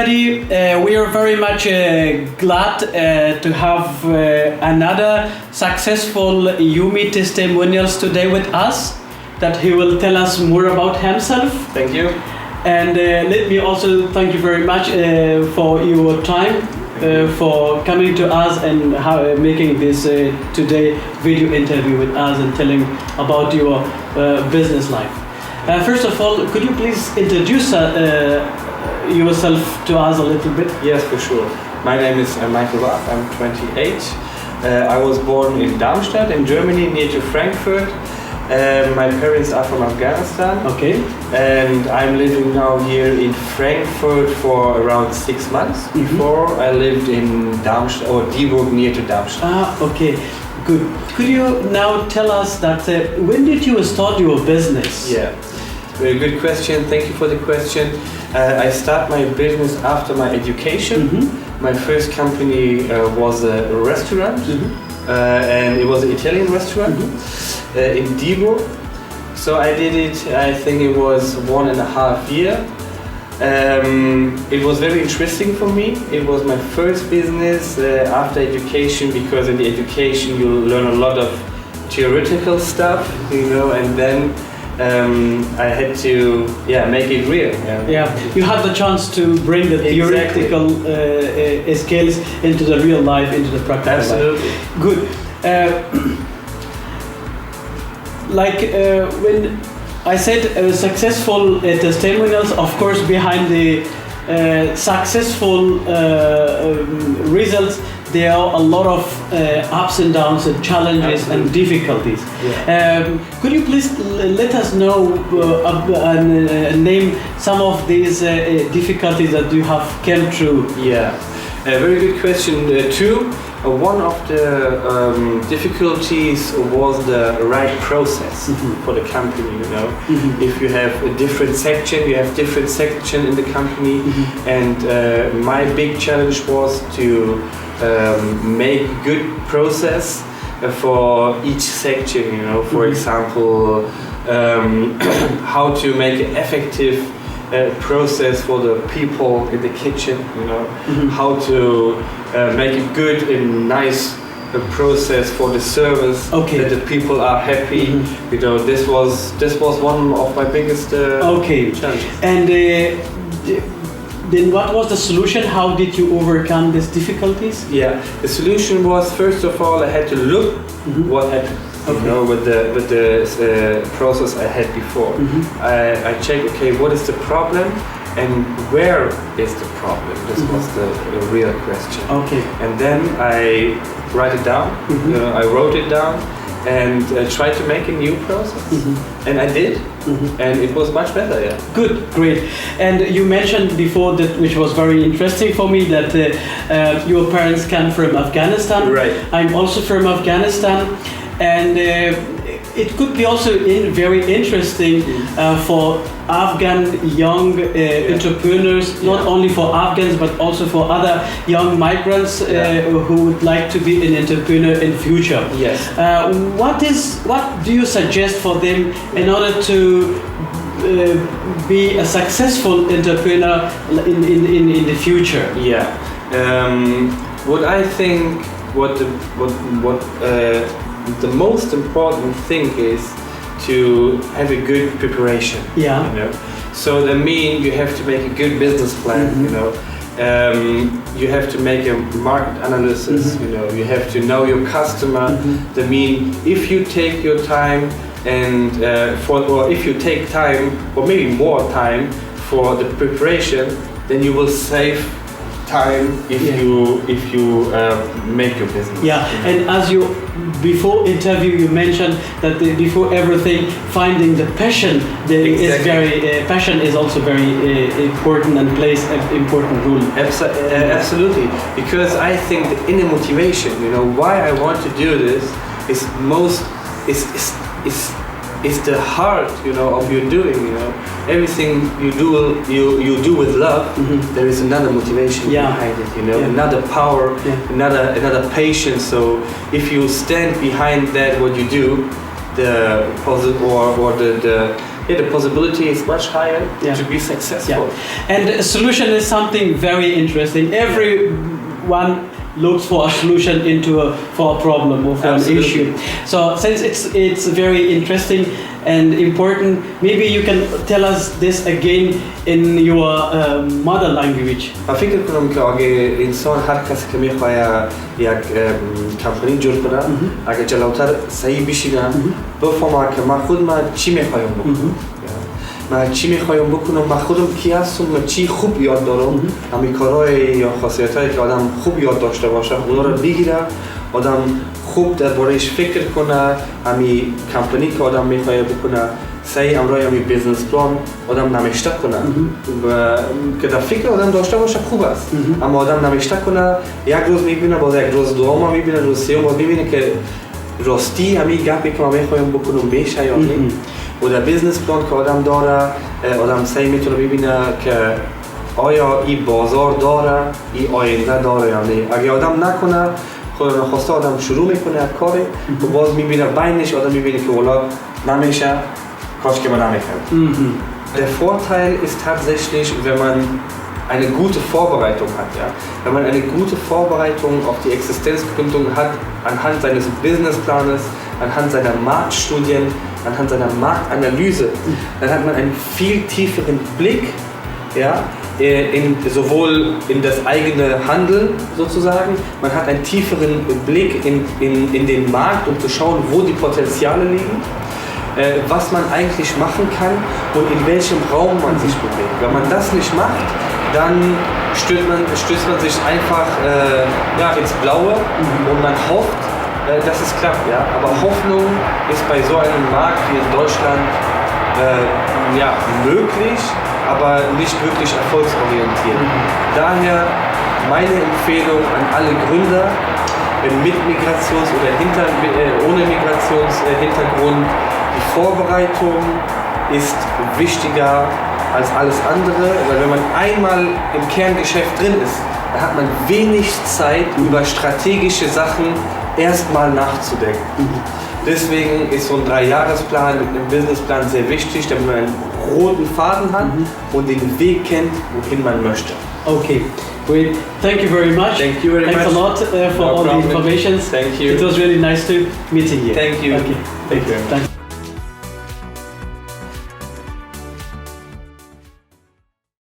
everybody. We are very much glad to have another successful Yumi testimonials today with us, that he will tell us more about himself. Thank you. And let me also thank you very much for your time, for coming to us and making this today video interview with us and telling about your business life. First of all, could you please introduce yourself to us a little bit? Yes, for sure. My name is Wahab. I'm 28. I was born in Darmstadt in Germany, near to Frankfurt. My parents are from Afghanistan. Okay. And I'm living now here in Frankfurt for around 6 months. Mm-hmm. Before I lived in Darmstadt or Dieburg, near to Darmstadt. Ah, okay. Good. Could you now tell us that when did you start your business? Yeah, very good question. Thank you for the question. I start my business after my education. Mm-hmm. My first company was a restaurant, Mm-hmm. and it was an Italian restaurant in Dieburg. So I did it, I think it was 1.5 years. It was very interesting for me. It was my first business after education, because in the education you learn a lot of theoretical stuff, and then I had to make it real. Yeah, you had the chance to bring the theoretical skills into the real life, into the practical Absolutely. life. Good. When I said successful testimonials, of course, behind the successful results, there are a lot of ups and downs and challenges Absolutely. and difficulties. Yeah. Could you please let us know name some of these difficulties that you have come through? Yeah, a very good question too. One of the difficulties was the right process for the company. Mm-hmm. If you have a different section, you have different section in the company, and my big challenge was to make good process for each section. For example, how to make an effective process for the people in the kitchen, how to make a good and nice process for the service, that the people are happy. This was one of my biggest challenges. And then what was the solution? How did you overcome these difficulties? Yeah, the solution was, first of all, I had to look what happened. With the process I had before. I checked, what is the problem and where is the problem? This was the real question. Okay. And then I write it down. I wrote it down and tried to make a new process. And I did. And it was much better, yeah. Good, great. And you mentioned before, that which was very interesting for me, that your parents come from Afghanistan. Right. I'm also from Afghanistan. And it could be also very interesting for Afghan young entrepreneurs, not only for Afghans but also for other young migrants who would like to be an entrepreneur in future. Yes. What do you suggest for them in order to be a successful entrepreneur in the future? Yeah. What I think, the most important thing is to have a good preparation. Yeah. So that means you have to make a good business plan. You have to make a market analysis. You have to know your customer. That means if you take your time and or if you take time or maybe more time for the preparation, then you will save time if you make your business. Yeah, and as you before interview you mentioned that before everything, finding the passion is very passion is also very important and plays an important role. Absolutely, because I think the inner motivation, why I want to do this is the heart, of your doing. Everything you do with love. There is another motivation behind it. Another power, another patience. So if you stand behind that, what you do, the positive or the possibility is much higher to be successful. Yeah. And a solution is something very interesting. Everyone looks for a solution for a problem or for an issue. So since it's very interesting and important, maybe you can tell us this again in your mother language. فکر کنم که اگه انسان هر کسی که میخواد یک کمپانی جور کنه اگه جلوتر صحیح بشینه بفهمه که من خود چی میخوایم بکنم من چی میخوایم بکنم من خودم کی هستم من چی خوب یاد دارم همین کارهای یا خاصیتایی که آدم خوب یاد داشته باشه اونا رو بگیره آدم خوب درباره‌اش فکر کنه همین کمپانی که آدم میخواد بکنه سعی امرای همین بیزنس پلان آدم نمیشته کنه و که در فکر آدم داشته باشه خوب است اما آدم نمیشته کنه یک روز میبینه باز یک روز دوم میبینه روز سوم میبینه که راستی همین گپی که من میخوایم بکنم میشه یا نه و در بیزنس پلان که آدم داره آدم سعی میتونه ببینه که آیا این بازار داره این آینده داره یا نه اگه آدم نکنه خود نخواسته آدم شروع میکنه یک کاری و باز میبینه بینش آدم میبینه که اولا نمیشه کاش که man anerkennt. Der Vorteil ist tatsächlich, wenn man eine gute Vorbereitung hat. Ja? Wenn man eine gute Vorbereitung auf die Existenzgründung hat, anhand seines Businessplanes, anhand seiner Marktstudien, anhand seiner Marktanalyse, dann hat man einen viel tieferen Blick, ja, sowohl in das eigene Handeln sozusagen, man hat einen tieferen Blick in den Markt, um zu schauen, wo die Potenziale liegen. Was man eigentlich machen kann und in welchem Raum man sich bewegt. Wenn man das nicht macht, dann stößt man sich einfach ins Blaue und man hofft, dass es klappt. Ja? Aber Hoffnung ist bei so einem Markt wie in Deutschland möglich, aber nicht wirklich erfolgsorientiert. Daher meine Empfehlung an alle Gründer, mit Migrations- oder ohne Migrationshintergrund, die Vorbereitung ist wichtiger als alles andere, weil wenn man einmal im Kerngeschäft drin ist, dann hat man wenig Zeit, über strategische Sachen erstmal nachzudenken. Deswegen ist so ein 3-Jahresplan mit einem Businessplan sehr wichtig, damit man einen roten Faden hat und den Weg kennt, wohin man möchte. Okay, great. Thank you very much. Thank you very much. Thanks a lot for all the information. Thank you. It was really nice to meeting you. Thank you. Okay. Thank you. Thanks.